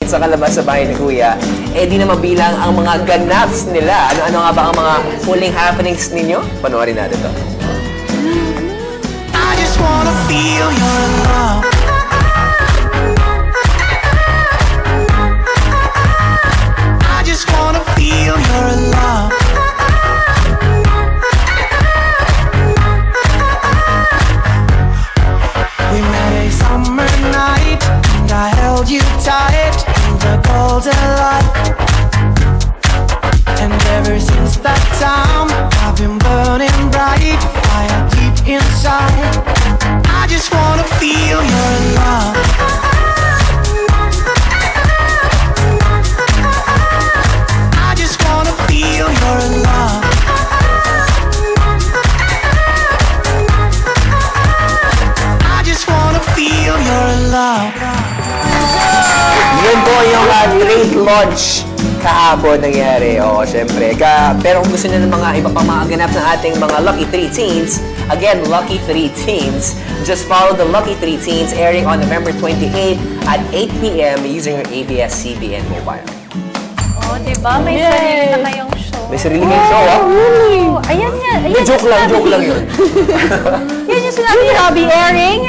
sa kalabas sa bahay ni Kuya, eh di na mabilang ang mga ganaps nila. Ano-ano nga ba ang mga huling happenings ninyo? Panoorin natin to. I just wanna feel your love. I just wanna feel your love. We met a summer night and I held you tight in the golden light. And ever since that time I've been burning bright, fire deep inside. I just wanna feel your love. I just wanna feel your love. I just wanna feel your love. Yun po yung great launch kahapon nangyari. Oo, syempre. Pero kung gusto nyo ng mga iba pang mga ganap ng ating mga Lucky 3 Teens, again, Lucky 3 Teens, just follow the Lucky 3 Teens airing on November 28 at 8 p.m. using your ABS-CBN mobile. Oh, diba? May sarili na kayong show. May sarili kayong show, ah? Oh, ayan nga. Ayan Joke lang yun. Yan yung sinabi ni Robbie, airing.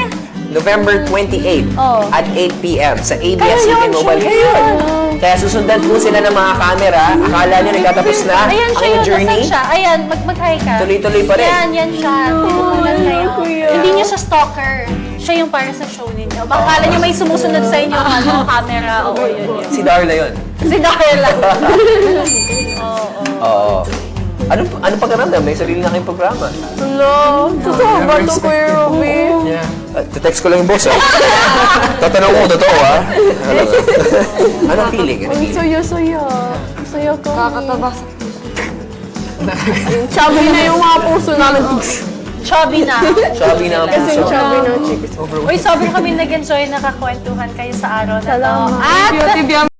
November 28 Oh. at 8 p.m. sa Kaya ABS-CBN yun, mobile. siya Kaya yun. yun. Kaya susundan po sila ng mga camera. Akala nyo nagtatapos na Ayan ang siya iyong yun. journey. Nasaan siya? Ayan, mag-hi ka. Tuloy-tuloy pa rin. Yan siya. Tinutunan kayo. Hindi niya siya stalker. Siya yung para sa show ninyo. Baka akala niyo may sumusunod sa inyo camera. Oo, yun. Si Darla yun. Si Darla. Oo. Ano pakiramdam? May sarili na kayong programa. Hello? Totoo ba ito, Kuya Robby? Yeah. Text ko lang yung boss, Tatanong ko, totoo, Anong feeling? Ang saya-saya. Saya ko. Kakataba sa chubby na yung mga puso namin. Chubby na. Chubby na ang Kasi puso. chubby na chicks. Uy, sobrang kami nag-enjoy, nakakwentuhan kayo sa araw na to. Salamat. At Beauty